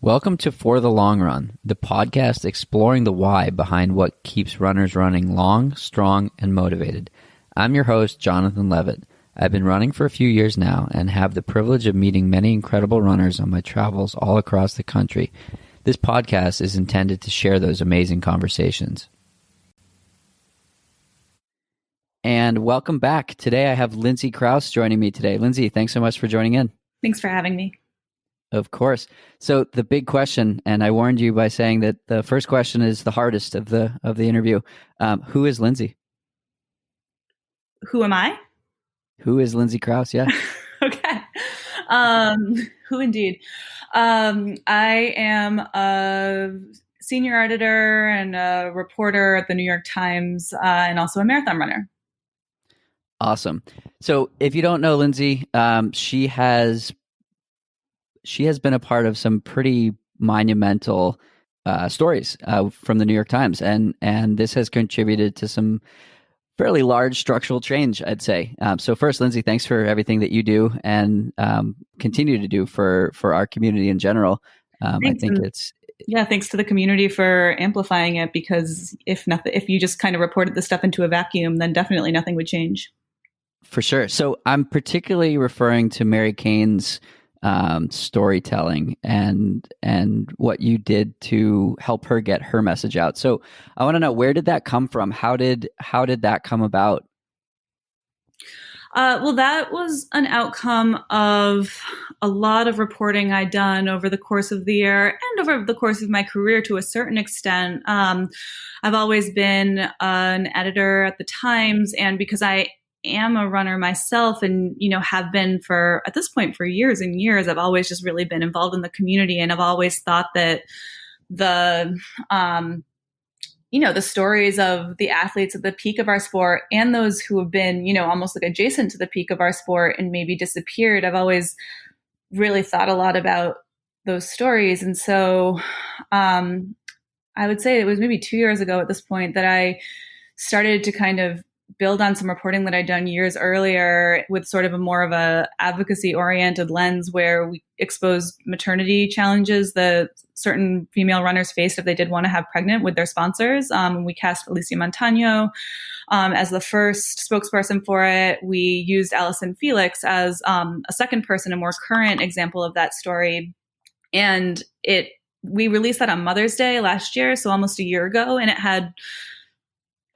Welcome to For the Long Run, the podcast exploring the why behind what keeps runners running long, strong, and motivated. I'm your host, Jonathan Levitt. I've been running for a few years now and have the privilege of meeting many incredible runners on my travels all across the country. This podcast is intended to share those amazing conversations. And welcome back. Today I have Lindsay Crouse joining me today. Lindsay, thanks so much for joining in. Thanks for having me. Of course. So the big question, and I warned you by saying that the first question is the hardest of the interview. Who is Lindsay? Who am I? Who is Lindsay Crouse? Yeah. Okay. Who indeed? I am a senior editor and a reporter at the New York Times, and also a marathon runner. Awesome. So if you don't know Lindsay, she has been a part of some pretty monumental stories from the New York Times, and this has contributed to some fairly large structural change, I'd say. So first, Lindsay, thanks for everything that you do and continue to do for our community in general. I think thanks to the community for amplifying it, because if you just kind of reported the stuff into a vacuum, then definitely nothing would change. For sure. So I'm particularly referring to Mary Cain's storytelling and what you did to help her get her message out. So I want to know, where did that come from? How did that come about? Well, that was an outcome of a lot of reporting I'd done over the course of the year and over the course of my career to a certain extent. I've always been an editor at the Times, and because I am a runner myself and, have been at this point for years and years, I've always just really been involved in the community. And I've always thought that the stories of the athletes at the peak of our sport and those who have been, almost like adjacent to the peak of our sport and maybe disappeared, I've always really thought a lot about those stories. And so I would say it was maybe 2 years ago at this point that I started to kind of build on some reporting that I'd done years earlier with sort of a more of a advocacy oriented lens, where we exposed maternity challenges that certain female runners faced if they did want to have pregnant with their sponsors. We cast Alysia Montaño as the first spokesperson for it. We used Allyson Felix as a second person, a more current example of that story. And we released that on Mother's Day last year, so almost a year ago, and it had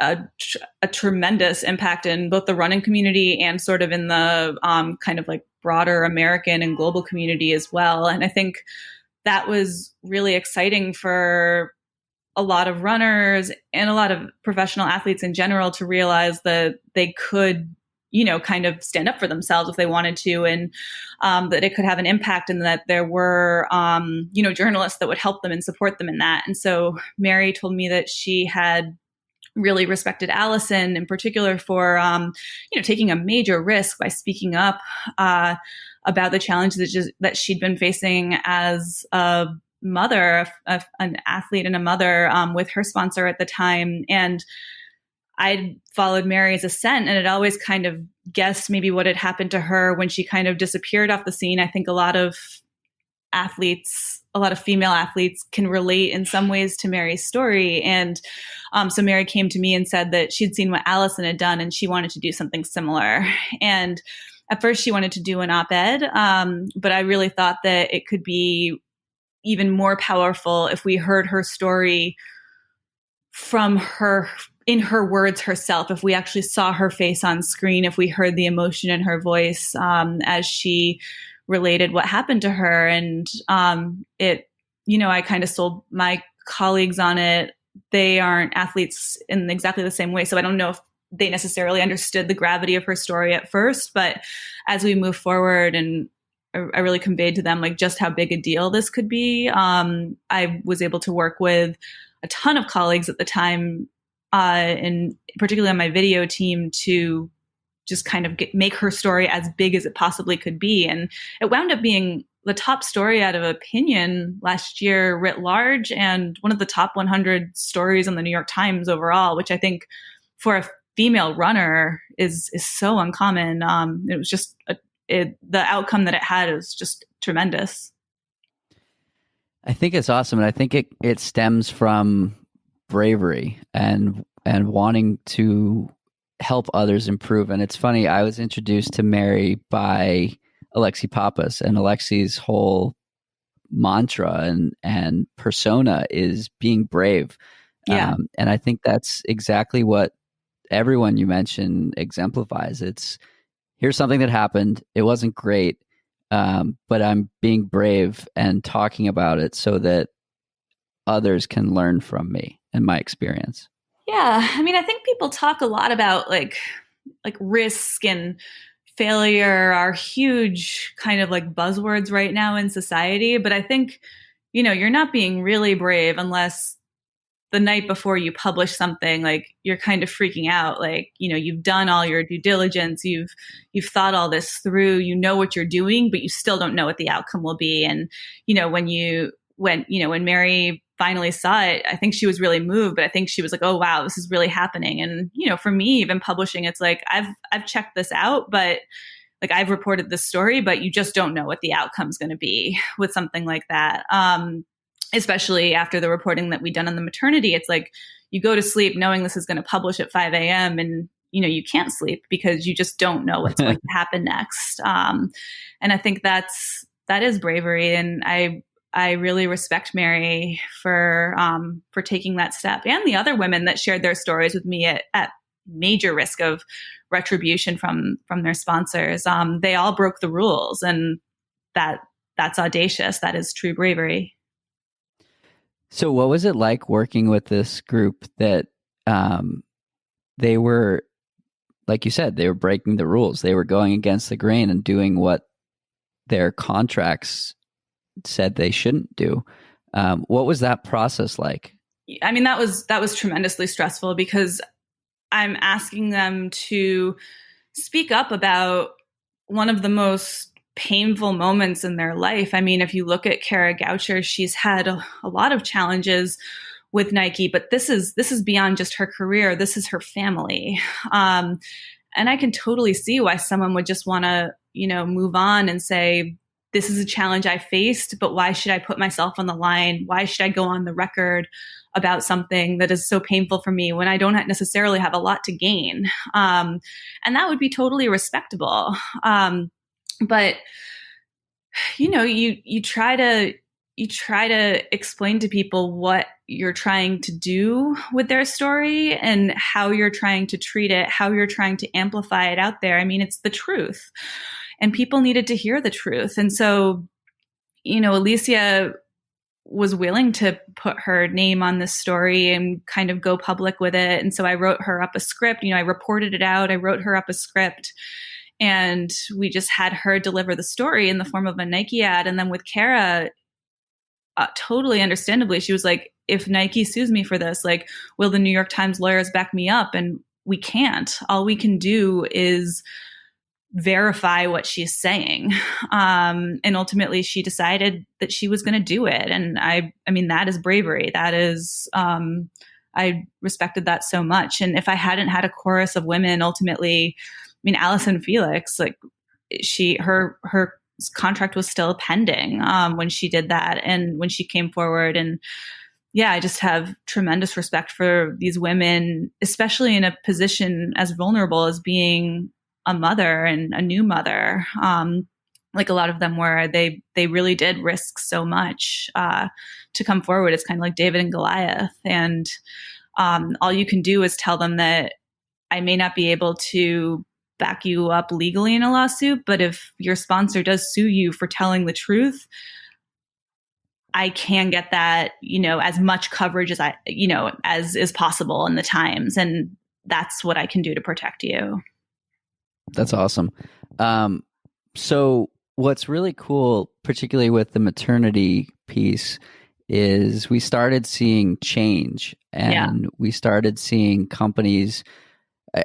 a tremendous impact in both the running community and sort of in the kind of like broader American and global community as well. And I think that was really exciting for a lot of runners and a lot of professional athletes in general to realize that they could, kind of stand up for themselves if they wanted to, and that it could have an impact, and that there were, journalists that would help them and support them in that. And so Mary told me that she had really respected Allyson in particular for, taking a major risk by speaking up about the challenges that she'd been facing as a mother, an athlete and a mother with her sponsor at the time. And I followed Mary's ascent and had always kind of guessed maybe what had happened to her when she kind of disappeared off the scene. I think a lot of female athletes can relate in some ways to Mary's story. And so Mary came to me and said that she'd seen what Allyson had done and she wanted to do something similar. And at first she wanted to do an op-ed, but I really thought that it could be even more powerful if we heard her story from her, in her words herself, if we actually saw her face on screen, if we heard the emotion in her voice as she related what happened to her. And I kind of sold my colleagues on it. They aren't athletes in exactly the same way, so I don't know if they necessarily understood the gravity of her story at first, but as we move forward, and I really conveyed to them like just how big a deal this could be. I was able to work with a ton of colleagues at the time, and particularly on my video team, to just kind of make her story as big as it possibly could be. And it wound up being the top story out of opinion last year writ large, and one of the top 100 stories on the New York Times overall, which I think for a female runner is so uncommon. It was just the outcome that it had is just tremendous. I think it's awesome, and I think it stems from bravery and wanting to help others improve. And it's funny, I was introduced to Mary by Alexi Pappas, and Alexi's whole mantra and persona is being brave. Yeah. And I think that's exactly what everyone you mentioned exemplifies. It's, here's something that happened. It wasn't great, but I'm being brave and talking about it so that others can learn from me and my experience. Yeah. I mean, I think people talk a lot about like risk and failure are huge kind of like buzzwords right now in society. But I think, you're not being really brave unless the night before you publish something, like you're kind of freaking out. Like, you've done all your due diligence. You've thought all this through, what you're doing, but you still don't know what the outcome will be. And, when Mary finally saw it, I think she was really moved, but I think she was like, oh, wow, this is really happening. And, for me, even publishing, it's like, I've checked this out, but like I've reported this story, but you just don't know what the outcome's going to be with something like that. Especially after the reporting that we've done on the maternity, it's like you go to sleep knowing this is going to publish at 5 a.m. and, you can't sleep because you just don't know what's going to happen next. And I think that is bravery. And I really respect Mary for taking that step, and the other women that shared their stories with me at major risk of retribution from their sponsors. They all broke the rules, and that's audacious. That is true bravery. So what was it like working with this group that they were, like you said, they were breaking the rules. They were going against the grain and doing what their contracts said they shouldn't do. What was that process like? I mean, that was tremendously stressful because I'm asking them to speak up about one of the most painful moments in their life. I mean, if you look at Kara Goucher, she's had a lot of challenges with Nike, but this is beyond just her career. This is her family. And I can totally see why someone would just want to, move on and say, this is a challenge I faced, but why should I put myself on the line? Why should I go on the record about something that is so painful for me when I don't necessarily have a lot to gain? And that would be totally respectable. But you try to explain to people what you're trying to do with their story and how you're trying to treat it, how you're trying to amplify it out there. I mean, it's the truth, and people needed to hear the truth. And so, Alysia was willing to put her name on this story and kind of go public with it. And so I wrote her up a script. I reported it out. I wrote her up a script. And we just had her deliver the story in the form of a Nike ad. And then with Kara, totally understandably, she was like, if Nike sues me for this, like, will the New York Times lawyers back me up? And we can't. All we can do is verify what she's saying. And ultimately, she decided that she was going to do it. And I mean, that is bravery. That is, I respected that so much. And if I hadn't had a chorus of women, ultimately, I mean, Allyson Felix, like her contract was still pending when she did that and when she came forward. And yeah, I just have tremendous respect for these women, especially in a position as vulnerable as being a mother and a new mother. Like a lot of them were, they really did risk so much to come forward. It's kind of like David and Goliath. And all you can do is tell them that I may not be able to back you up legally in a lawsuit, but if your sponsor does sue you for telling the truth, I can get that, as much coverage as as is possible in the Times. And that's what I can do to protect you. That's awesome. So what's really cool, particularly with the maternity piece, is we started seeing change, and we started seeing companies.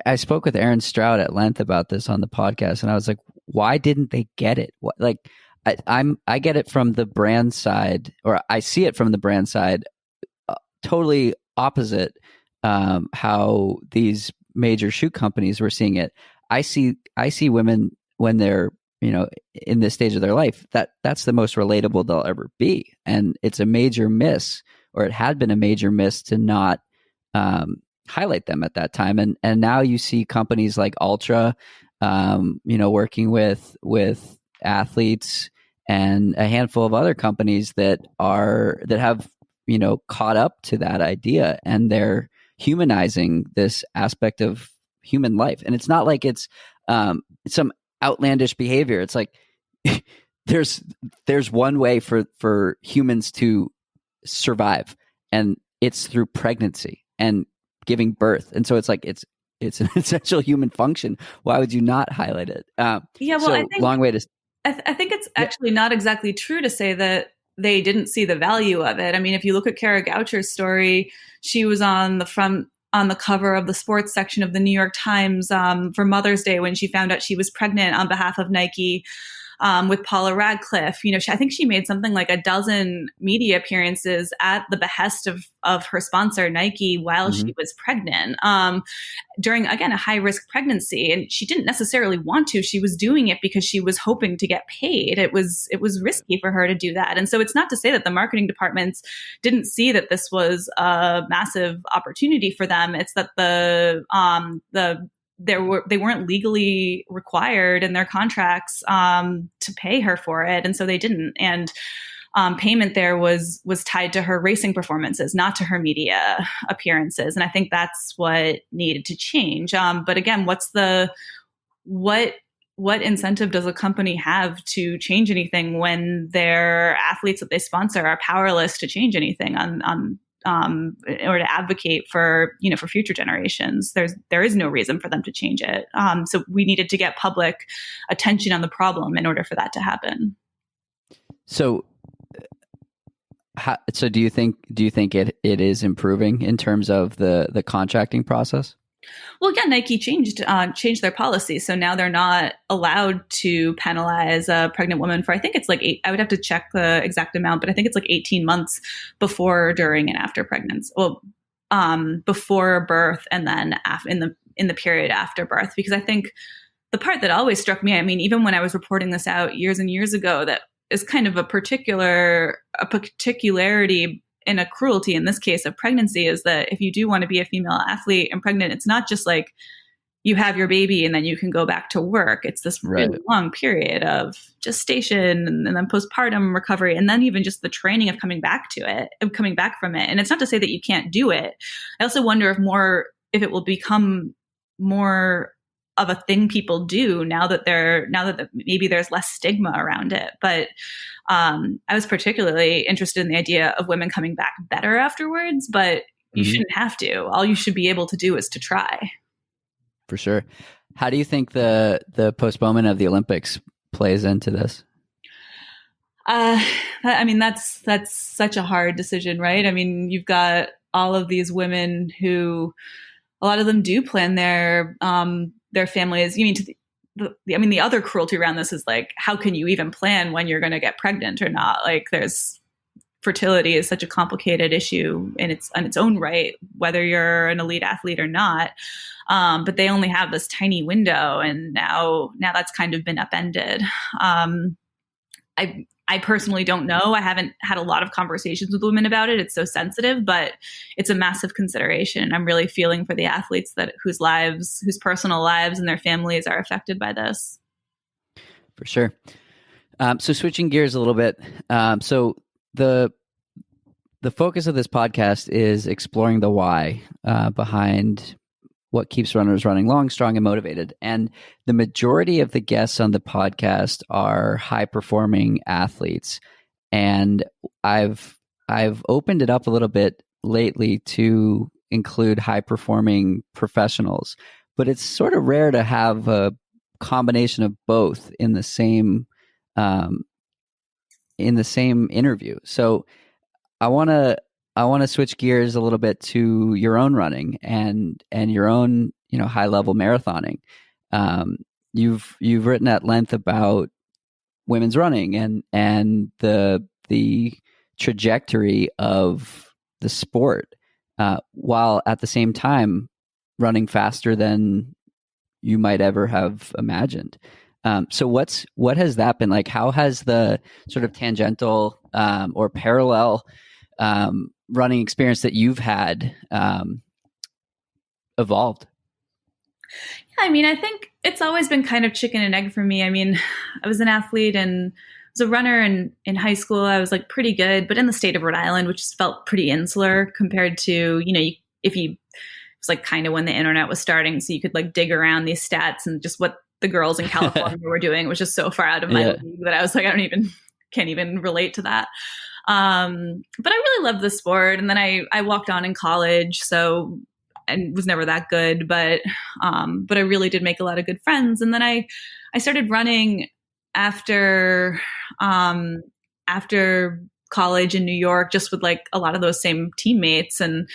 I spoke with Aaron Stroud at length about this on the podcast, and I was like, why didn't they get it? I get it from the brand side, or I see it from the brand side, totally opposite. How these major shoe companies were seeing it. I see women when they're, in this stage of their life, that's the most relatable they'll ever be. And it's a major miss, or it had been a major miss, to not highlight them at that time. And now you see companies like Ultra, working with athletes, and a handful of other companies that have, caught up to that idea, and they're humanizing this aspect of human life. And it's not like it's some outlandish behavior. It's like there's one way for humans to survive, and it's through pregnancy and giving birth. And so it's like it's an essential human function. Why would you not highlight it? I think long way to. I think it's actually not exactly true to say that they didn't see the value of it. I mean, if you look at Kara Goucher's story, she was on the cover of the sports section of the New York Times for Mother's Day when she found out she was pregnant on behalf of Nike. With Paula Radcliffe, I think she made something like a dozen media appearances at the behest of her sponsor Nike while she was pregnant, during, again, a high risk pregnancy. And she didn't necessarily want to. She was doing it because she was hoping to get paid. It was risky for her to do that. And so it's not to say that the marketing departments didn't see that this was a massive opportunity for them. It's that they weren't legally required in their contracts to pay her for it, and so they didn't. And payment there was tied to her racing performances, not to her media appearances. And I think that's what needed to change. But again, what incentive does a company have to change anything when their athletes that they sponsor are powerless to change anything or to advocate for future generations? There is no reason for them to change it. So we needed to get public attention on the problem in order for that to happen. So do you think it is improving in terms of the contracting process? Well, again, Nike changed their policy. So now they're not allowed to penalize a pregnant woman for, I think it's like I would have to check the exact amount, but I think it's like 18 months before, during, and after pregnancy. Well, before birth, and then in the period after birth. Because I think the part that always struck me, I mean, even when I was reporting this out years and years ago, that is kind of a particularity in a cruelty, in this case of pregnancy, is that if you do want to be a female athlete and pregnant, it's not just like you have your baby and then you can go back to work. It's this really long period of gestation and then postpartum recovery, and then even just the training of coming back from it. And it's not to say that you can't do it. I also wonder if it will become more of a thing people do now that maybe there's less stigma around it. But I was particularly interested in the idea of women coming back better afterwards, but you shouldn't have to. All you should be able to do is to try. For sure. How do you think the postponement of the Olympics plays into this? I mean, that's such a hard decision, right? I mean, you've got all of these women who, a lot of them do plan their families. You mean, the other cruelty around this is like, how can you even plan when you're going to get pregnant or not? Like, fertility is such a complicated issue in its own right, whether you're an elite athlete or not. But they only have this tiny window, and now that's kind of been upended. I personally don't know. I haven't had a lot of conversations with women about it. It's so sensitive, but it's a massive consideration. I'm really feeling for the athletes whose personal lives and their families are affected by this. For sure. So switching gears a little bit. So the focus of this podcast is exploring the why behind what keeps runners running long, strong, and motivated. And the majority of the guests on the podcast are high-performing athletes. And I've opened it up a little bit lately to include high-performing professionals, but it's sort of rare to have a combination of both in the same interview. So I want to switch gears a little bit to your own running and your own, high level marathoning. You've written at length about women's running and the trajectory of the sport, while at the same time running faster than you might ever have imagined. So what has that been like? How has the sort of tangential or parallel running experience that you've had evolved? Yeah, I mean, I think it's always been kind of chicken and egg for me. I mean, I was an athlete and was a runner in high school. I was like pretty good, but in the state of Rhode Island, which felt pretty insular compared to, if you, it was like kind of when the internet was starting. So you could like dig around these stats and just what the girls in California were doing was just so far out of my league that I was like, can't even relate to that. But I really loved the sport. And then I walked on in college. So, and was never that good, but I really did make a lot of good friends. And then I started running after college in New York, just with like a lot of those same teammates. And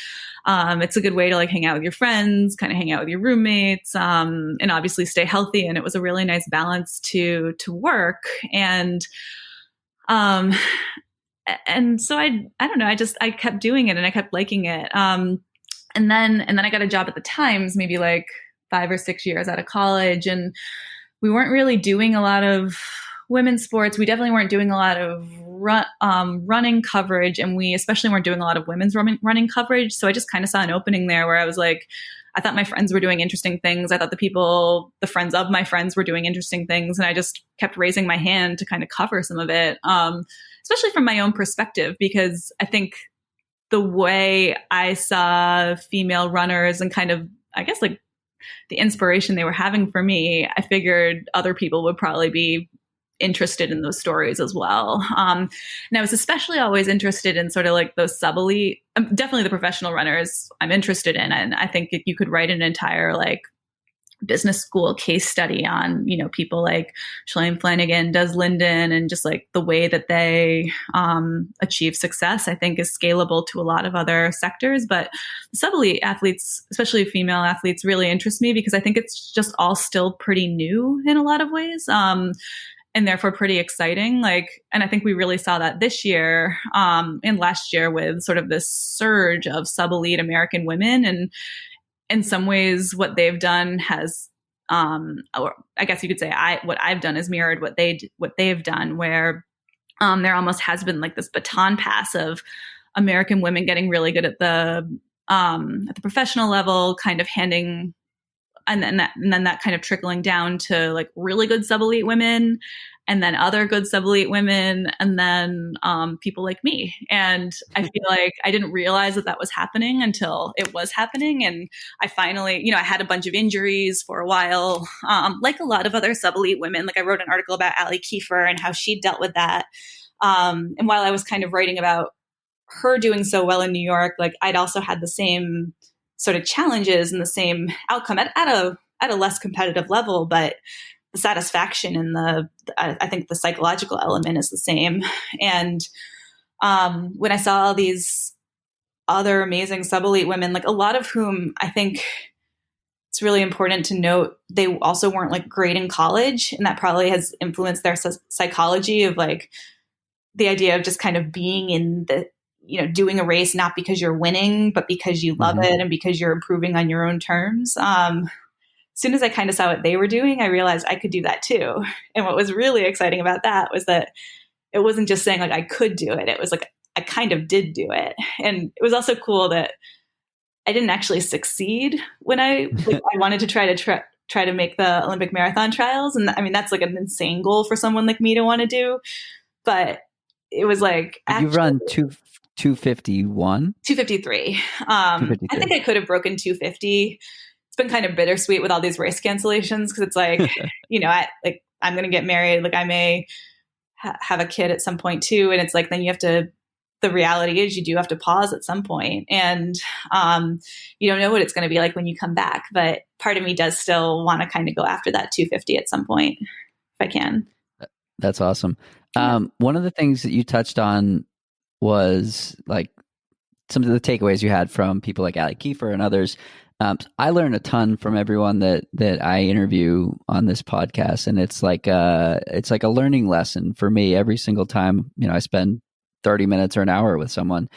it's a good way to like hang out with your friends, kind of hang out with your roommates, and obviously stay healthy. And it was a really nice balance to work. And so I don't know, I kept doing it and I kept liking it. And then I got a job at the Times, maybe like 5 or 6 years out of college. And we weren't really doing a lot of women's sports. We definitely weren't doing a lot of running coverage. And we especially weren't doing a lot of women's running coverage. So I just kind of saw an opening there where I was like, I thought my friends were doing interesting things. I thought the friends of my friends were doing interesting things. And I just kept raising my hand to kind of cover some of it, especially from my own perspective, because I think the way I saw female runners and kind of, I guess, like the inspiration they were having for me, I figured other people would probably be interested in those stories as well. And I was especially always interested in sort of like those sub-elite, definitely the professional runners I'm interested in. And I think you could write an entire like business school case study on, people like Shalane Flanagan, Des Linden, and just like the way that they achieve success, I think is scalable to a lot of other sectors. But sub-elite athletes, especially female athletes, really interest me because I think it's just all still pretty new in a lot of ways. And therefore pretty exciting. And I think we really saw that this year and last year with sort of this surge of sub-elite American women. And in some ways, what they've done has, or I guess you could say, what I've done is mirrored what they've done, where there almost has been like this baton pass of American women getting really good at the professional level, kind of handing, and then that kind of trickling down to like really good sub-elite women, and then other good sub-elite women, and then people like me. And I feel like I didn't realize that was happening until it was happening. And I finally, I had a bunch of injuries for a while, like a lot of other sub-elite women. Like I wrote an article about Allie Kiefer and how she dealt with that. And while I was kind of writing about her doing so well in New York, like I'd also had the same sort of challenges and the same outcome at a less competitive level, but the satisfaction and I think the psychological element is the same. And when I saw all these other amazing sub-elite women, like a lot of whom I think it's really important to note, they also weren't like great in college, and that probably has influenced their psychology of like the idea of just kind of being in the, doing a race, not because you're winning, but because you love it and because you're improving on your own terms. As soon as I kind of saw what they were doing, I realized I could do that too. And what was really exciting about that was that it wasn't just saying like I could do it. It was like I kind of did do it. And it was also cool that I didn't actually succeed when I wanted to try to make the Olympic marathon trials. And I mean, that's like an insane goal for someone like me to want to do. But it was like you run 251? 253. I think I could have broken 250. It's been kind of bittersweet with all these race cancellations because it's like, I'm going to get married. Like I may have a kid at some point too. And it's like, then the reality is you do have to pause at some point, and you don't know what it's going to be like when you come back. But part of me does still want to kind of go after that 250 at some point if I can. That's awesome. One of the things that you touched on was like some of the takeaways you had from people like Allie Kiefer and others. I learn a ton from everyone that I interview on this podcast, and it's like a learning lesson for me every single time. I spend 30 minutes or an hour with someone.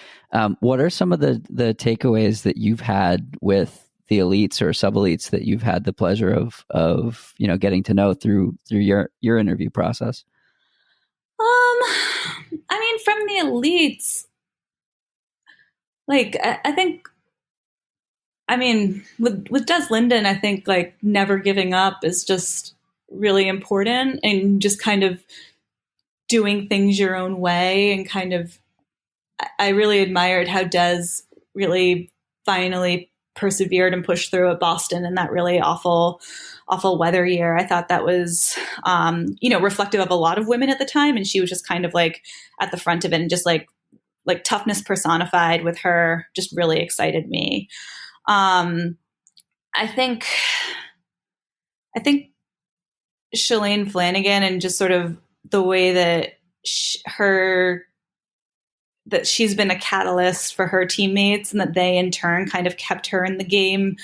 What are some of the takeaways that you've had with the elites or sub elites that you've had the pleasure of getting to know through your interview process? I mean, from the elites, like I think, I mean, with Des Linden, I think like never giving up is just really important, and just kind of doing things your own way, and kind of, I really admired how Des really finally persevered and pushed through at Boston in that really awful weather year. I thought that was, reflective of a lot of women at the time. And she was just kind of like at the front of it, and just like toughness personified with her just really excited me. I think Shalane Flanagan, and just sort of the way that that she's been a catalyst for her teammates, and that they in turn kind of kept her in the game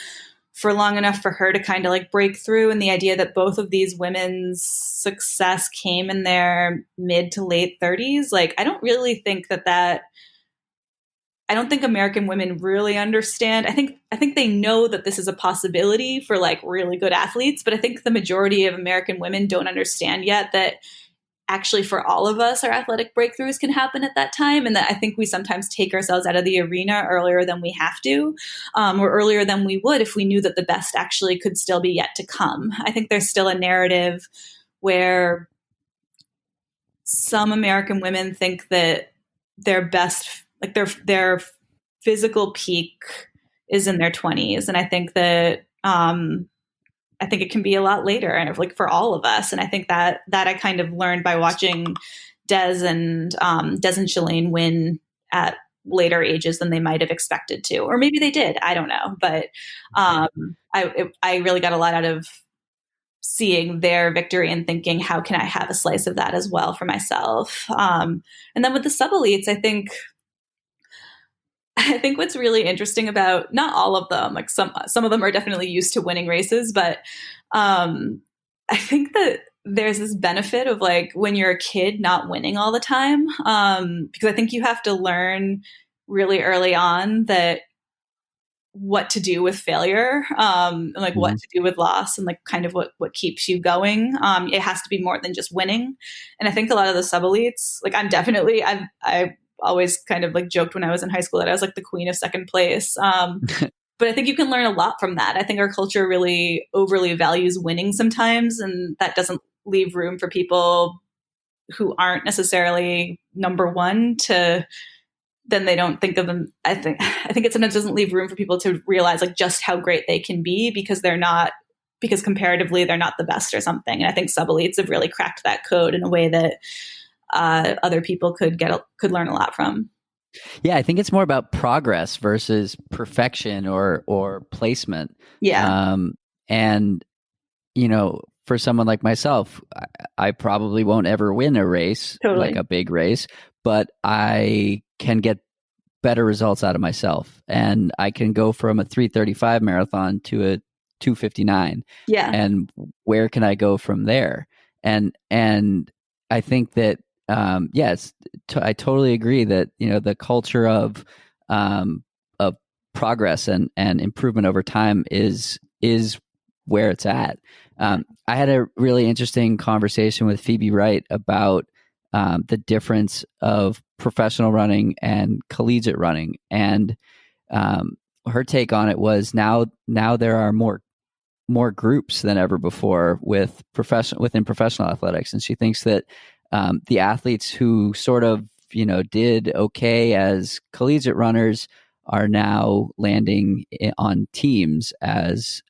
for long enough for her to kind of like break through. And the idea that both of these women's success came in their mid to late 30s. Like, I don't really think I don't think American women really understand. I think they know that this is a possibility for like really good athletes, but I think the majority of American women don't understand yet that actually for all of us, our athletic breakthroughs can happen at that time. And that I think we sometimes take ourselves out of the arena earlier than we have to, or earlier than we would if we knew that the best actually could still be yet to come. I think there's still a narrative where some American women think that their best, like their physical peak is in their 20s. And I think that, I think it can be a lot later, and like for all of us. And I think that I kind of learned by watching Des and Shalane win at later ages than they might have expected to, or maybe they did. I don't know, but I really got a lot out of seeing their victory and thinking, how can I have a slice of that as well for myself? And then with the sub elites, I think what's really interesting about, not all of them, like some of them are definitely used to winning races, but I think that there's this benefit of like when you're a kid not winning all the time, because I think you have to learn really early on that what to do with failure, and like what to do with loss, and like kind of what keeps you going. It has to be more than just winning. And I think a lot of the sub elites, like I always kind of like joked when I was in high school that I was like the queen of second place. But I think you can learn a lot from that. I think our culture really overly values winning sometimes, and that doesn't leave room for people who aren't necessarily number one to, then they don't think of them. I think it sometimes doesn't leave room for people to realize like just how great they can be because comparatively they're not the best or something. And I think sub elites have really cracked that code in a way that other people could learn a lot from. Yeah, I think it's more about progress versus perfection or placement. Yeah. And for someone like myself, I probably won't ever win a race, Totally. like a big race, but I can get better results out of myself, and I can go from a 3:35 marathon to a 2:59. Yeah. And where can I go from there? And I think that I totally agree that the culture of progress and improvement over time is where it's at. I had a really interesting conversation with Phoebe Wright about the difference of professional running and collegiate running, and her take on it was now there are more groups than ever before within professional athletics, and she thinks that the athletes who sort of did okay as collegiate runners are now landing on teams as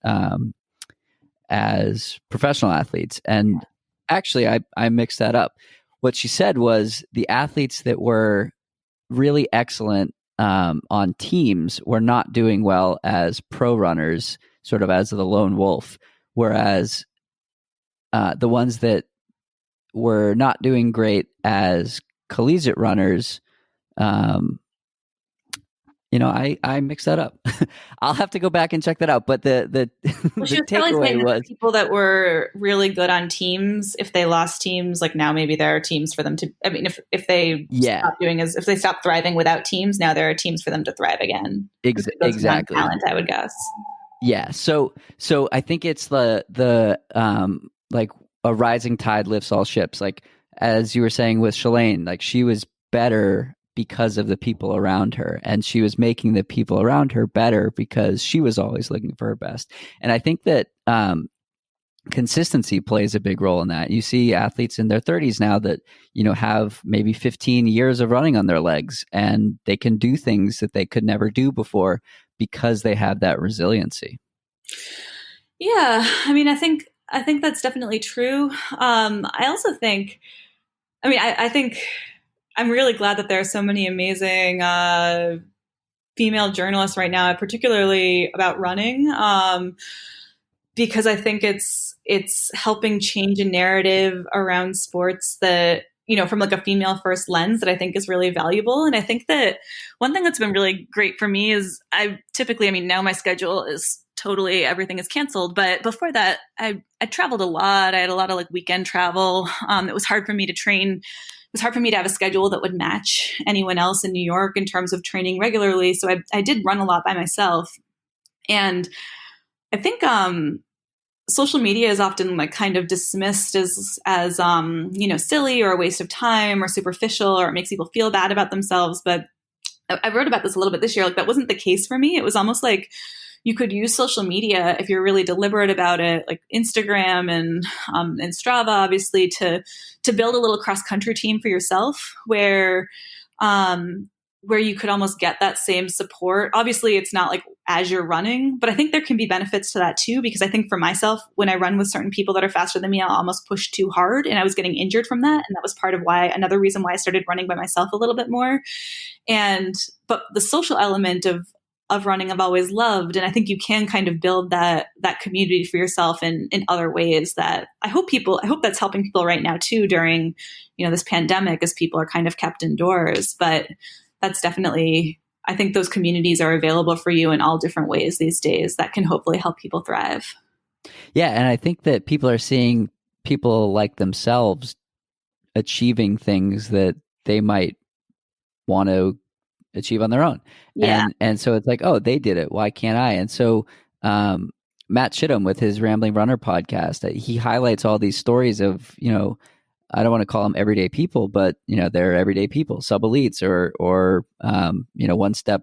professional athletes. And actually, I mixed that up. What she said was the athletes that were really excellent on teams were not doing well as pro runners, sort of as the lone wolf, whereas the ones that were not doing great as collegiate runners, I mixed that up. I'll have to go back and check that out. But the takeaway was people that were really good on teams, if they lost teams, like now maybe there are teams for them to, I mean, if they if they stop thriving without teams, now there are teams for them to thrive again. Exactly. Talent, I would guess. Yeah. So I think it's the like a rising tide lifts all ships. Like as you were saying with Shalane, like she was better because of the people around her, and she was making the people around her better because she was always looking for her best. And I think that consistency plays a big role in that. You see athletes in their 30s now that, have maybe 15 years of running on their legs, and they can do things that they could never do before because they have that resiliency. Yeah, I mean, I think that's definitely true. I also think, I think I'm really glad that there are so many amazing female journalists right now, particularly about running, because I think it's helping change a narrative around sports that, from like a female first lens, that I think is really valuable. And I think that one thing that's been really great for me is now my schedule is totally, everything is canceled. But before that, I traveled a lot. I had a lot of like weekend travel. It was hard for me to train. It was hard for me to have a schedule that would match anyone else in New York in terms of training regularly. So I did run a lot by myself. And I think social media is often like kind of dismissed as silly or a waste of time or superficial, or it makes people feel bad about themselves. But I wrote about this a little bit this year. Like that wasn't the case for me. It was almost like you could use social media if you're really deliberate about it, like Instagram and Strava, obviously, to build a little cross country team for yourself where you could almost get that same support. Obviously, it's not like as you're running, but I think there can be benefits to that too, because I think for myself, when I run with certain people that are faster than me, I'll almost push too hard, and I was getting injured from that. And that was part of another reason why I started running by myself a little bit more. But the social element of running I've always loved. And I think you can kind of build that community for yourself in other ways that I hope that's helping people right now too during, this pandemic, as people are kind of kept indoors. But that's definitely, I think those communities are available for you in all different ways these days that can hopefully help people thrive. Yeah. And I think that people are seeing people like themselves achieving things that they might want to achieve on their own. Yeah. And so it's like, oh, they did it. Why can't I? And so Matt Chittum with his Rambling Runner podcast, he highlights all these stories of, I don't want to call them everyday people, but they're everyday people, sub elites or one step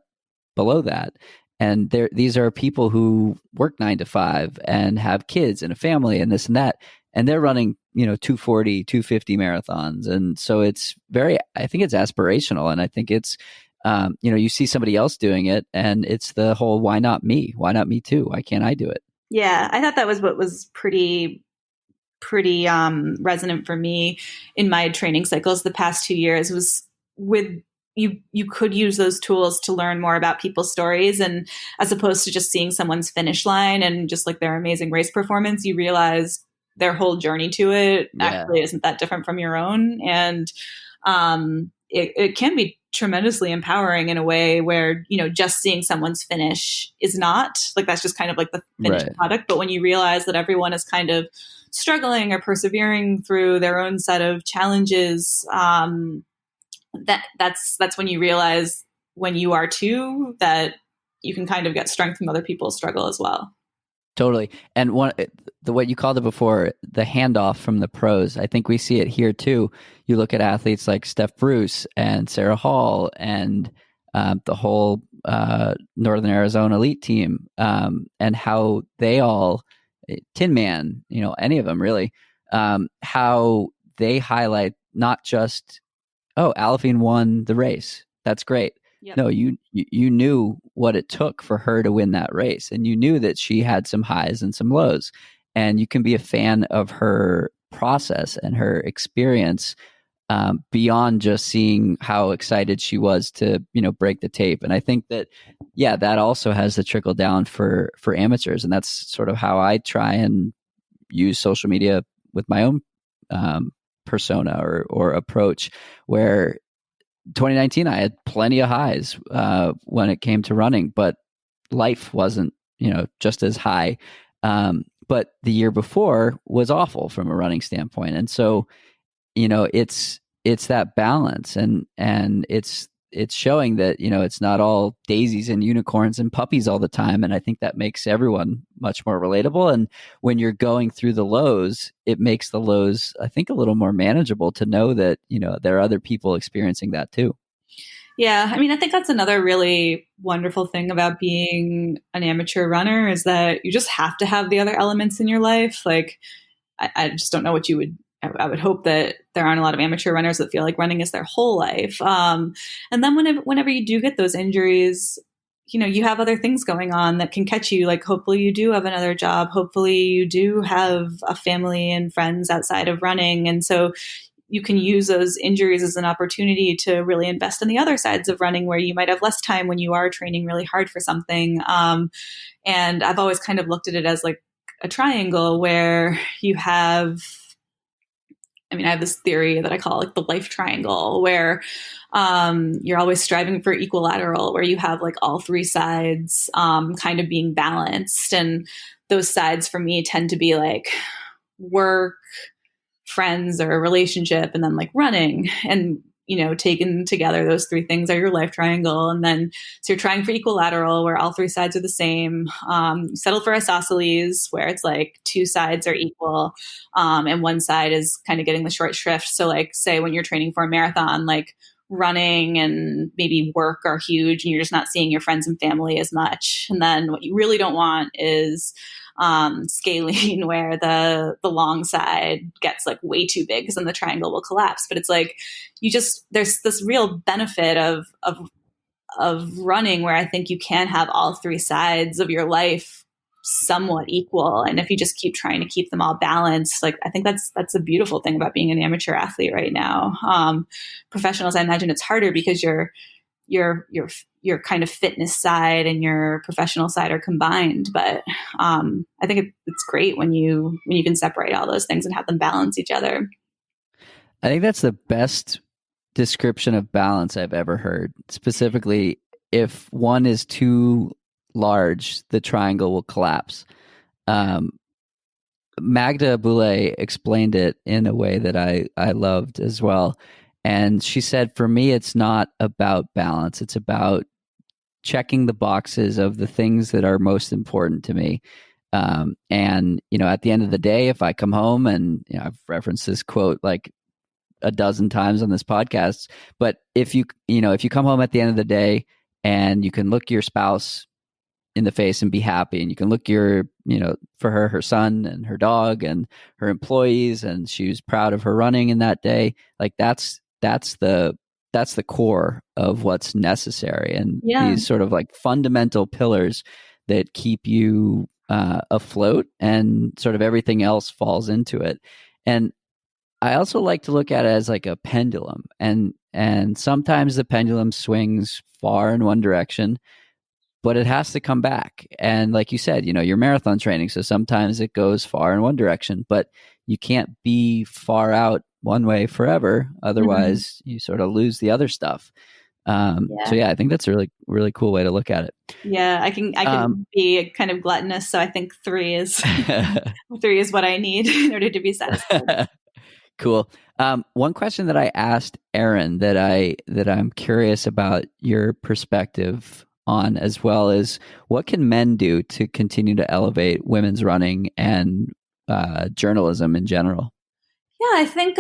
below that. And these are people who work 9 to 5 and have kids and a family and this and that. And they're running, 240, 250 marathons. And so it's I think it's aspirational. And I think it's, you see somebody else doing it, and it's the whole, why not me? Why not me too? Why can't I do it? Yeah. I thought that was what was pretty resonant for me in my training cycles the past 2 years, was with you could use those tools to learn more about people's stories, and as opposed to just seeing someone's finish line and just like their amazing race performance, you realize their whole journey to it actually isn't that different from your own. And it can be tremendously empowering in a way where, just seeing someone's finish is not like, that's just kind of like the finished product. But when you realize that everyone is kind of struggling or persevering through their own set of challenges, that's when you realize, when you are too, that you can kind of get strength from other people's struggle as well. Totally. And what you called it before, the handoff from the pros, I think we see it here too. You look at athletes like Steph Bruce and Sarah Hall and the whole Northern Arizona elite team, and how they all, Tin Man, any of them really, how they highlight not just, oh, Allyson won the race. That's great. Yep. No, you knew what it took for her to win that race, and you knew that she had some highs and some lows, and you can be a fan of her process and her experience beyond just seeing how excited she was to break the tape. And I think that that also has the trickle down for amateurs, and that's sort of how I try and use social media with my own persona or approach, where 2019, I had plenty of highs when it came to running, but life wasn't, just as high. But the year before was awful from a running standpoint. And so, it's that balance, and it's it's showing that, it's not all daisies and unicorns and puppies all the time. And I think that makes everyone much more relatable. And when you're going through the lows, it makes the lows, I think, a little more manageable to know that, there are other people experiencing that too. Yeah. I mean, I think that's another really wonderful thing about being an amateur runner is that you just have to have the other elements in your life. Like, I just don't know what you would, I would hope that there aren't a lot of amateur runners that feel like running is their whole life. And then whenever you do get those injuries, you have other things going on that can catch you. Like, hopefully you do have another job. Hopefully you do have a family and friends outside of running. And so you can use those injuries as an opportunity to really invest in the other sides of running where you might have less time when you are training really hard for something. And I've always kind of looked at it as like a triangle where you have, I have this theory that I call like the life triangle where you're always striving for equilateral, where you have like all three sides kind of being balanced. And those sides for me tend to be like work, friends, or a relationship, and then like running. And taken together, those three things are your life triangle. And then so you're trying for equilateral where all three sides are the same. You settle for isosceles where it's like two sides are equal and one side is kind of getting the short shrift. So like say when you're training for a marathon, like running and maybe work are huge and you're just not seeing your friends and family as much. And then what you really don't want is scaling where the long side gets like way too big because then the triangle will collapse. But it's like there's this real benefit of running where I think you can have all three sides of your life somewhat equal. And if you just keep trying to keep them all balanced, like I think that's a beautiful thing about being an amateur athlete right now. Professionals, I imagine it's harder because your kind of fitness side and your professional side are combined. But I think it's great when you can separate all those things and have them balance each other. I think that's the best description of balance I've ever heard. Specifically, if one is too large, the triangle will collapse. Magda Boulay explained it in a way that I loved as well. And she said, for me, it's not about balance. It's about checking the boxes of the things that are most important to me. And, at the end of the day, if I come home and, I've referenced this quote like a dozen times on this podcast, but if you come home at the end of the day and you can look your spouse in the face and be happy, and you can look for her son and her dog and her employees, and she was proud of her running in that day, like that's the core of what's necessary. And these sort of like fundamental pillars that keep you afloat, and sort of everything else falls into it. And I also like to look at it as like a pendulum, and sometimes the pendulum swings far in one direction, but it has to come back. And like you said, you're marathon training, so sometimes it goes far in one direction, but you can't be far out one way forever. Otherwise, you sort of lose the other stuff. So yeah, I think that's a really, really cool way to look at it. Yeah, I can be kind of gluttonous. So I think three is what I need in order to be satisfied. Cool. One question that I asked Erin that I'm curious about your perspective on, as well, is what can men do to continue to elevate women's running and journalism in general? Yeah, I think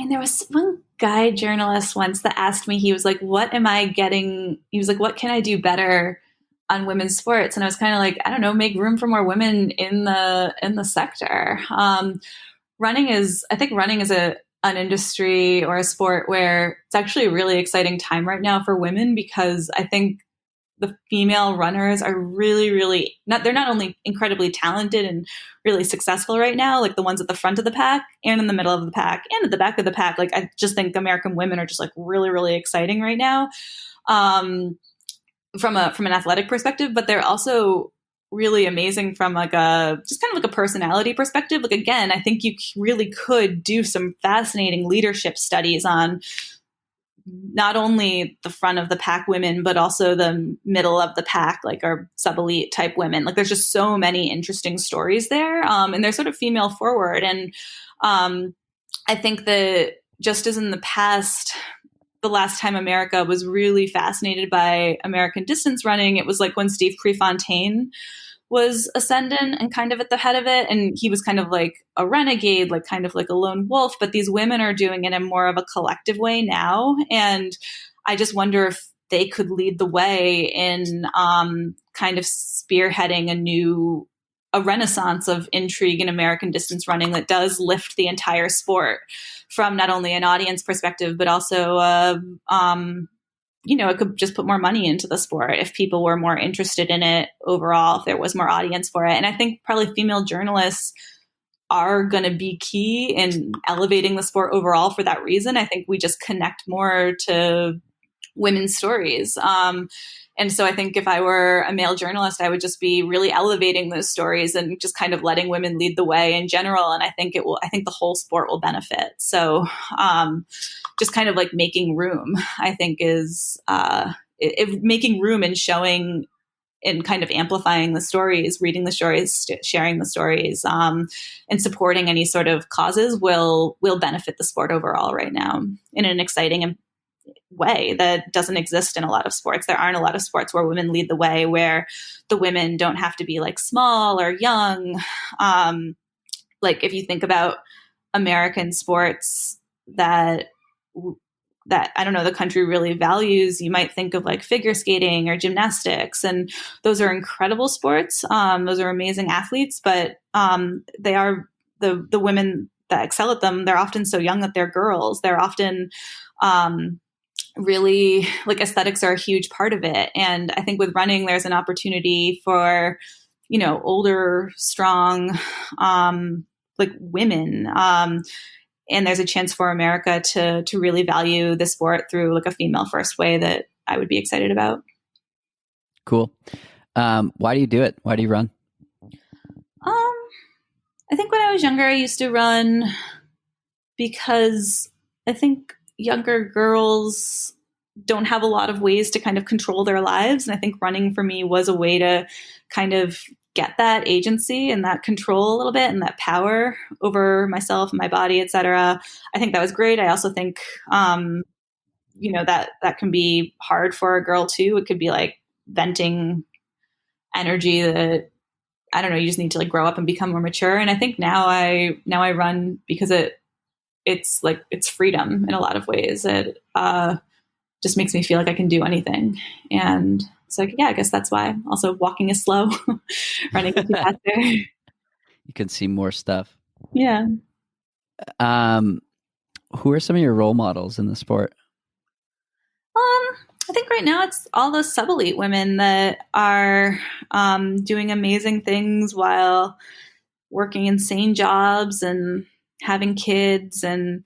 there was one guy journalist once that asked me, he was like, what can I do better on women's sports? And I was kind of like, I don't know, make room for more women in the sector. Running is an industry or a sport where it's actually a really exciting time right now for women, because I think the female runners are really, really they're not only incredibly talented and really successful right now, like the ones at the front of the pack and in the middle of the pack and at the back of the pack. Like, I just think American women are just like really, really exciting right now. From an athletic perspective, but they're also really amazing from like a personality perspective. Like, again, I think you really could do some fascinating leadership studies on not only the front of the pack women, but also the middle of the pack, like our sub-elite type women. Like, there's just so many interesting stories there. And they're sort of female forward. And I think that just as in the past, the last time America was really fascinated by American distance running, it was like when Steve Prefontaine was ascendant and kind of at the head of it. And he was kind of like a renegade, like kind of like a lone wolf. But these women are doing it in more of a collective way now. And I just wonder if they could lead the way in kind of spearheading a renaissance of intrigue in American distance running that does lift the entire sport from not only an audience perspective, but also it could just put more money into the sport if people were more interested in it overall, if there was more audience for it. And I think probably female journalists are going to be key in elevating the sport overall for that reason. I think we just connect more to women's stories. And so I think if I were a male journalist, I would just be really elevating those stories and just kind of letting women lead the way in general. And I think the whole sport will benefit. So just kind of like making room, I think is making room and showing and kind of amplifying the stories, reading the stories, sharing the stories, and supporting any sort of causes will benefit the sport overall right now in an exciting way that doesn't exist in a lot of sports. There aren't a lot of sports where women lead the way, where the women don't have to be like small or young. Like if you think about American sports that I don't know, the country really values, you might think of like figure skating or gymnastics. And those are incredible sports. Those are amazing athletes, but they are the women that excel at them. They're often so young that they're girls. They're often really like aesthetics are a huge part of it. And I think with running, there's an opportunity for, older, strong, like women. And there's a chance for America to really value the sport through like a female first way that I would be excited about. Cool. Why do you do it? Why do you run? I think when I was younger, I used to run because I think younger girls don't have a lot of ways to kind of control their lives. And I think running for me was a way to kind of get that agency and that control a little bit and that power over myself and my body, et cetera. I think that was great. I also think, that can be hard for a girl too. It could be like venting energy that, I don't know, you just need to like grow up and become more mature. And I think now I run because it's freedom in a lot of ways. It just makes me feel like I can do anything. And it's like, yeah, I guess that's why. Also, walking is slow, running is faster. You can see more stuff. Yeah. Who are some of your role models in the sport? I think right now it's all the sub-elite women that are doing amazing things while working insane jobs and having kids and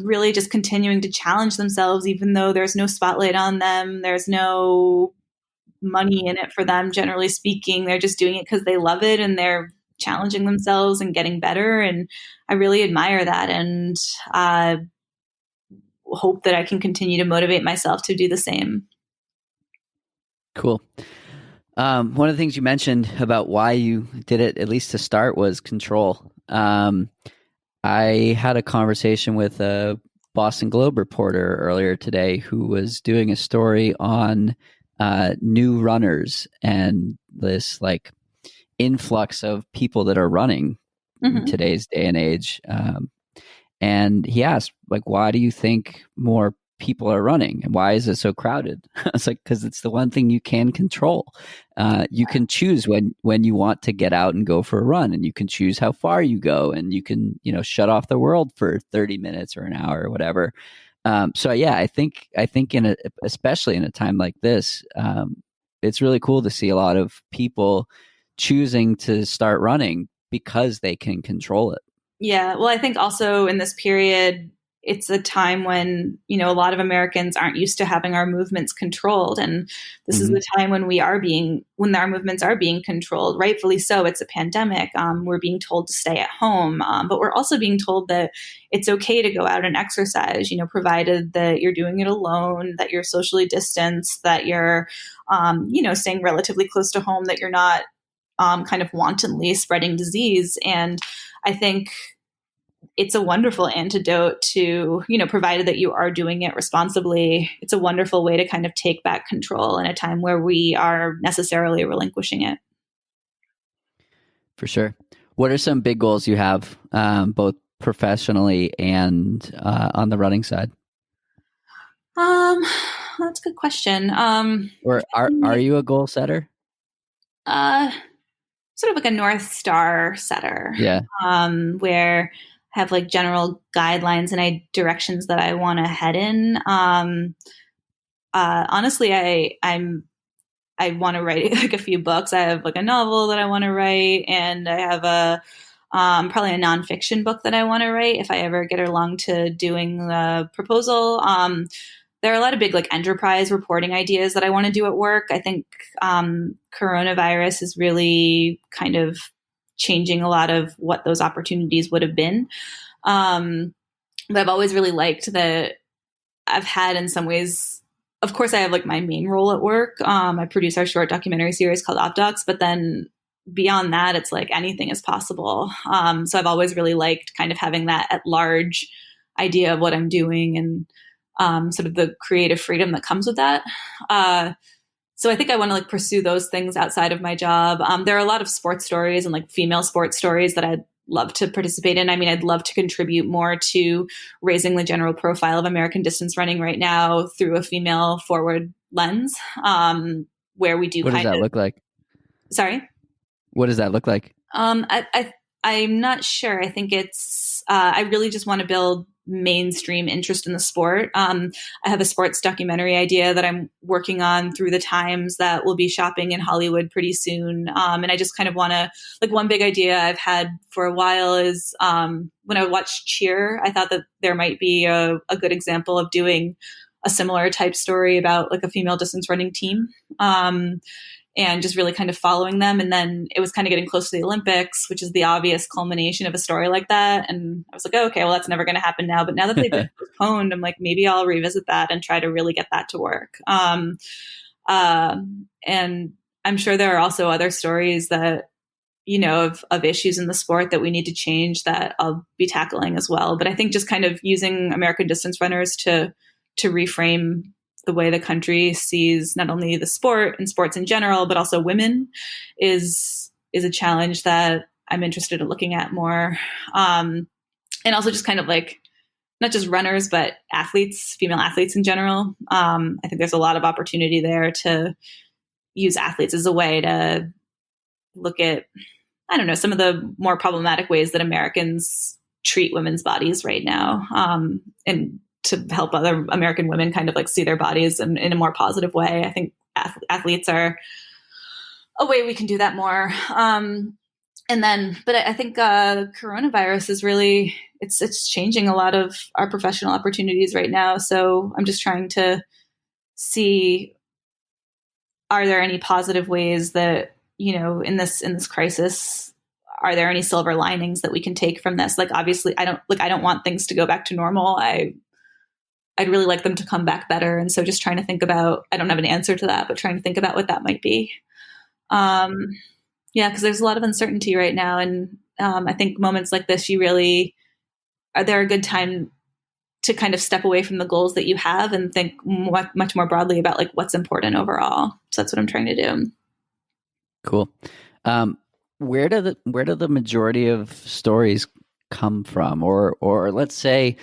really just continuing to challenge themselves, even though there's no spotlight on them. There's no money in it for them, generally speaking. They're just doing it because they love it and they're challenging themselves and getting better. And I really admire that and hope that I can continue to motivate myself to do the same. Cool. One of the things you mentioned about why you did it, at least to start, was control. I had a conversation with a Boston Globe reporter earlier today who was doing a story on new runners and this like influx of people that are running in today's day and age. And he asked, like, why do you think more people are running and why is it so crowded? It's like, because it's the one thing you can control. You can choose when you want to get out and go for a run, and you can choose how far you go, and you can, shut off the world for 30 minutes or an hour or whatever. So yeah, I think especially in a time like this, it's really cool to see a lot of people choosing to start running because they can control it. Yeah. Well, I think also in this period, it's a time when, a lot of Americans aren't used to having our movements controlled. And this is the time when when our movements are being controlled, rightfully so. It's a pandemic. We're being told to stay at home, but we're also being told that it's okay to go out and exercise, provided that you're doing it alone, that you're socially distanced, that you're, staying relatively close to home, that you're not kind of wantonly spreading disease. And I think it's a wonderful antidote to, provided that you are doing it responsibly. It's a wonderful way to kind of take back control in a time where we are necessarily relinquishing it. For sure. What are some big goals you have, both professionally and on the running side? That's a good question. Or are you a goal setter? Uh, Sort of like a North Star setter. Yeah. Where I have like general guidelines and directions that I want to head in. Honestly, I want to write like a few books. I have like a novel that I want to write, and I have probably a nonfiction book that I want to write if I ever get along to doing the proposal. There are a lot of big like enterprise reporting ideas that I want to do at work. I think coronavirus is really kind of changing a lot of what those opportunities would have been. But I've always really liked that I've had in some ways, of course, I have like my main role at work. I produce our short documentary series called OpDocs, but then beyond that, it's like anything is possible. So I've always really liked kind of having that at large idea of what I'm doing and sort of the creative freedom that comes with that. So I think I want to like pursue those things outside of my job. There are a lot of sports stories and like female sports stories that I'd love to participate in. I mean, I'd love to contribute more to raising the general profile of American distance running right now through a female forward lens, where we do. What does that look like? Sorry? What does that look like? I'm not sure. I think it's, I really just want to build mainstream interest in the sport. I have a sports documentary idea that I'm working on through the Times that will be shopping in Hollywood pretty soon. And I just kind of want to, like, one big idea I've had for a while is when I watched Cheer, I thought that there might be a good example of doing a similar type story about like a female distance running team. And just really kind of following them. And then it was kind of getting close to the Olympics, which is the obvious culmination of a story like that. And I was like, oh, okay, well, that's never going to happen now. But now that they've been postponed, I'm like, maybe I'll revisit that and try to really get that to work. And I'm sure there are also other stories that, of issues in the sport that we need to change that I'll be tackling as well. But I think just kind of using American distance runners to reframe the way the country sees not only the sport and sports in general, but also women is a challenge that I'm interested in looking at more. And also just kind of like, not just runners, but athletes, female athletes in general. I think there's a lot of opportunity there to use athletes as a way to look at, I don't know, some of the more problematic ways that Americans treat women's bodies right now. And to help other American women kind of like see their bodies in a more positive way. I think athletes are a way we can do that more. But I think coronavirus is really, it's changing a lot of our professional opportunities right now. So I'm just trying to see, are there any positive ways that, in this crisis, are there any silver linings that we can take from this? Like, obviously I don't want things to go back to normal. I'd really like them to come back better. And so just trying to think about, I don't have an answer to that, but trying to think about what that might be. Because there's a lot of uncertainty right now. And I think moments like this, they're a good time to kind of step away from the goals that you have and think much more broadly about like what's important overall. So that's what I'm trying to do. Cool. Where do the majority of stories come from? Or let's say,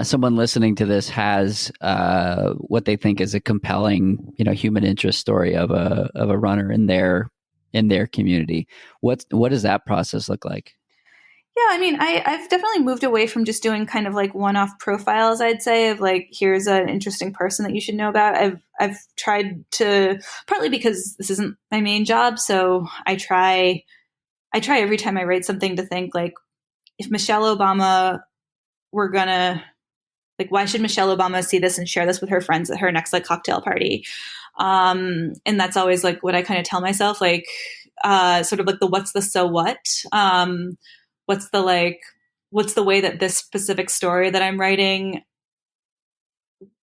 someone listening to this has what they think is a compelling, human interest story of a runner in their community. What does that process look like? Yeah, I mean, I've definitely moved away from just doing kind of like one-off profiles, I'd say, of like, here's an interesting person that you should know about. I've tried to, partly because this isn't my main job, so I try every time I write something to think like, if Michelle Obama were gonna, like, why should Michelle Obama see this and share this with her friends at her next like cocktail party? And that's always like what I kind of tell myself, like, sort of like what's the so what? What's the way that this specific story that I'm writing,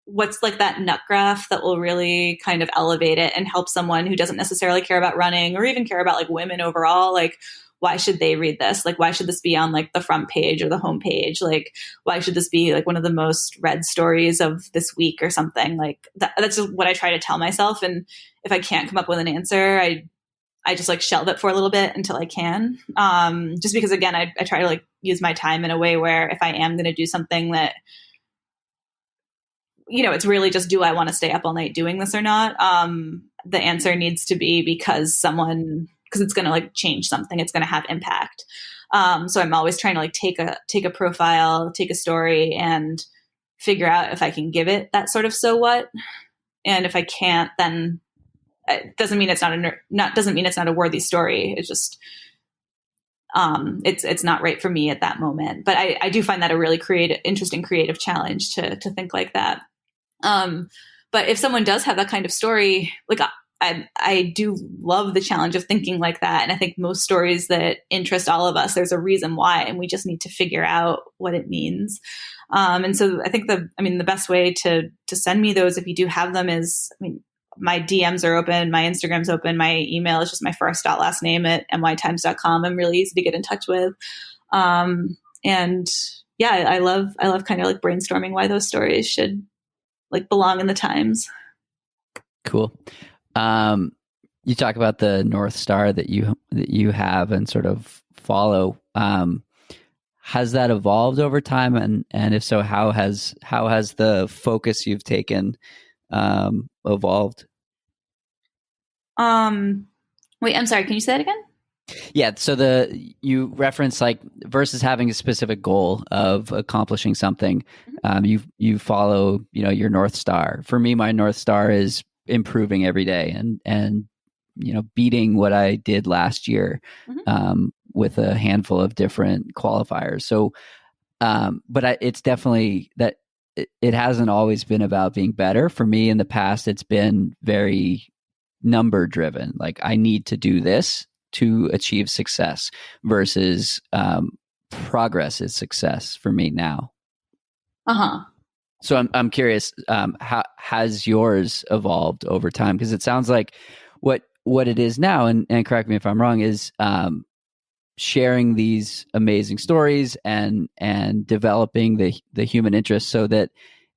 what's like that nut graph that will really kind of elevate it and help someone who doesn't necessarily care about running or even care about like women overall? Like, why should they read this? Like, why should this be on like the front page or the home page? Like, why should this be like one of the most read stories of this week or something? Like that's just what I try to tell myself. And if I can't come up with an answer, I just like shelve it for a little bit until I can. Just because again, I try to like use my time in a way where if I am going to do something that, you know, it's really just, do I want to stay up all night doing this or not? The answer needs to be because it's going to like change something. It's going to have impact. So I'm always trying to like take a profile, take a story and figure out if I can give it that sort of, so what? And if I can't, then it doesn't mean it's not a worthy story. It's just, it's not right for me at that moment. But I do find that a really interesting creative challenge to think like that. But if someone does have that kind of story, like I do love the challenge of thinking like that. And I think most stories that interest all of us, there's a reason why, and we just need to figure out what it means. And so I think the best way to send me those, if you do have them, is, my DMs are open, my Instagram's open, my email is just my first last name at mytimes.com. I'm really easy to get in touch with. And yeah, I love kind of like brainstorming why those stories should like belong in the Times. Cool. You talk about the North Star that you have and sort of follow. Has that evolved over time? And if so, how has the focus you've taken evolved? Wait, I'm sorry. Can you say that again? Yeah. So you reference like versus having a specific goal of accomplishing something, you follow, your North Star. For me, my North Star is improving every day and beating what I did last year, with a handful of different qualifiers. So, but it's definitely that it hasn't always been about being better. For me in the past, it's been very number driven. Like I need to do this to achieve success versus progress is success for me now. So I'm curious, how has yours evolved over time? Because it sounds like what it is now, and correct me if I'm wrong, is sharing these amazing stories and developing the human interest so that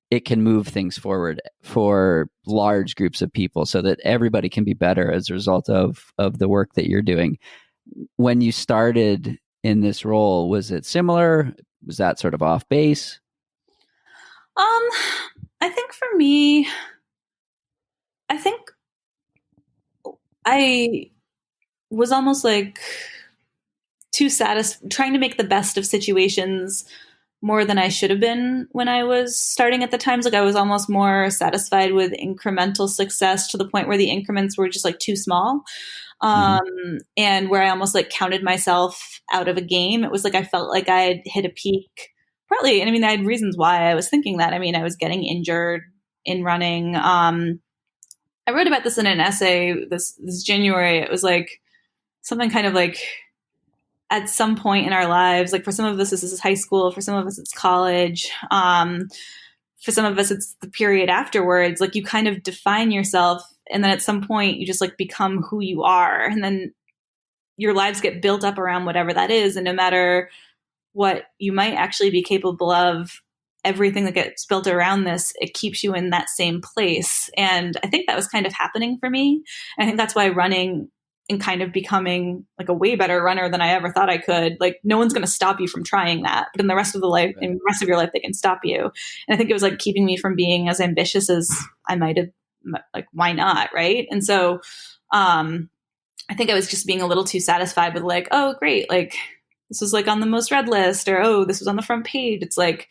it can move things forward for large groups of people, so that everybody can be better as a result of the work that you're doing. When you started in this role, was it similar? Was that sort of off base? I think for me, I was almost like trying to make the best of situations more than I should have been when I was starting at the Times. Like I was almost more satisfied with incremental success to the point where the increments were just like too small. And where I almost like counted myself out of a game. It was like I felt like I had hit a peak. Partly, and I had reasons why I was thinking that. I was getting injured in running. I wrote about this in an essay this January. It was like something kind of like, at some point in our lives, like for some of us, this is high school. For some of us, it's college. For some of us, it's the period afterwards. Like you kind of define yourself. And then at some point you just like become who you are. And then your lives get built up around whatever that is. And no matter what you might actually be capable of, everything that gets built around this, it keeps you in that same place. And I think that was kind of happening for me. And I think that's why running and kind of becoming like a way better runner than I ever thought I could. Like no one's going to stop you from trying that, but in the rest of your life, they can stop you. And I think it was like keeping me from being as ambitious as I might have. Like, why not? Right. And so, I think I was just being a little too satisfied with like, oh, great. Like this was like on the most read list, or, oh, this was on the front page. It's like,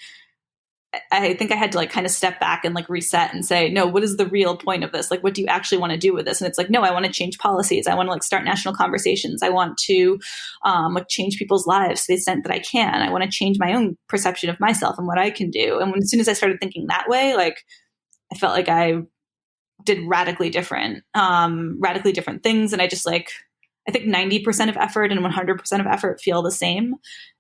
I think I had to like kind of step back and like reset and say, no, what is the real point of this? Like, what do you actually want to do with this? And it's like, no, I want to change policies. I want to like start national conversations. I want to like change people's lives to the extent that I can. I want to change my own perception of myself and what I can do. And as soon as I started thinking that way, like I felt like I did radically different things. And I just like, I think 90% of effort and 100% of effort feel the same.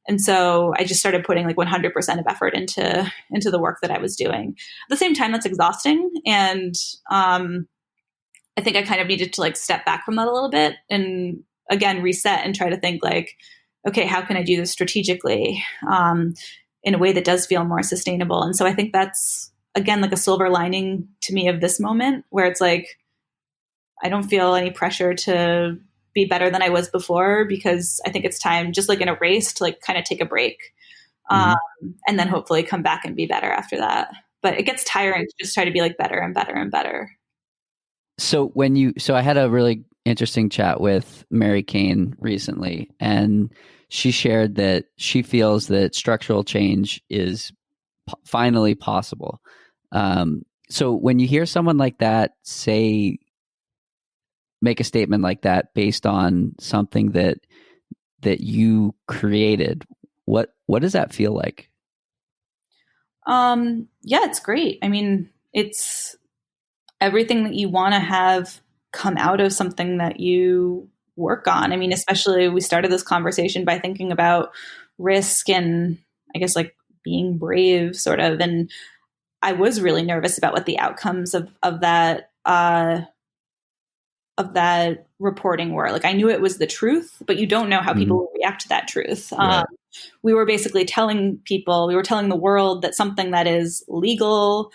And so I just started putting like 100% of effort into the work that I was doing. At the same time, that's exhausting. And I think I kind of needed to like step back from that a little bit. And again, reset and try to think like, okay, how can I do this strategically in a way that does feel more sustainable? And so I think that's, again, like a silver lining to me of this moment, where it's like, I don't feel any pressure to be better than I was before, because I think it's time, just like in a race, to like kind of take a break and then hopefully come back and be better after that. But it gets tiring to just try to be like better and better and better. So I had a really interesting chat with Mary Cain recently, and she shared that she feels that structural change is finally possible. So when you hear someone like that make a statement like that based on something that you created, what does that feel like? Yeah, it's great. I mean, it's everything that you want to have come out of something that you work on. I mean, especially we started this conversation by thinking about risk and I guess like being brave sort of. And I was really nervous about what the outcomes of that reporting were. Like, I knew it was the truth, but you don't know how people will react to that truth. Right. We were basically telling the world that something that is legal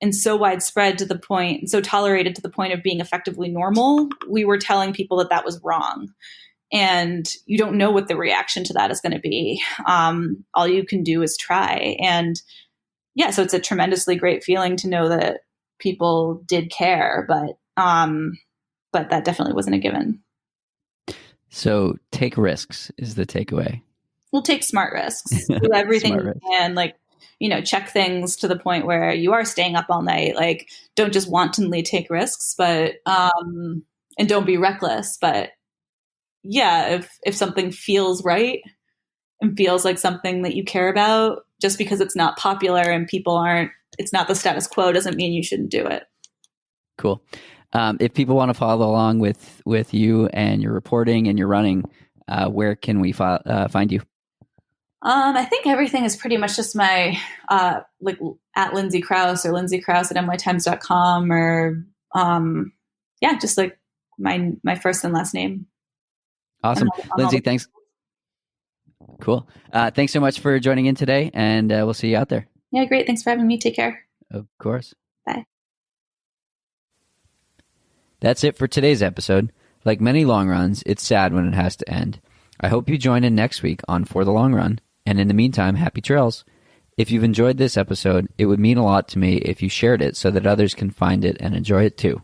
and so widespread to the point, and so tolerated to the point of being effectively normal, we were telling people that that was wrong. And you don't know what the reaction to that is going to be. All you can do is try. And yeah, so it's a tremendously great feeling to know that people did care, but that definitely wasn't a given. So take risks is the takeaway. We'll take smart risks. Do everything you can, like, check things to the point where you are staying up all night. Like, don't just wantonly take risks, but and don't be reckless. But yeah, if something feels right and feels like something that you care about, just because it's not popular and it's not the status quo, doesn't mean you shouldn't do it. Cool. If people want to follow along with you and your reporting and your running, where can we find you? I think everything is pretty much just my like at Lindsay Crouse or Lindsay Crouse at nytimes.com or just like my first and last name. Awesome. Lindsay, thanks. Cool. Thanks so much for joining in today, and we'll see you out there. Yeah, great. Thanks for having me. Take care. Of course. Bye. That's it for today's episode. Like many long runs, it's sad when it has to end. I hope you join in next week on For the Long Run. And in the meantime, happy trails. If you've enjoyed this episode, it would mean a lot to me if you shared it so that others can find it and enjoy it too.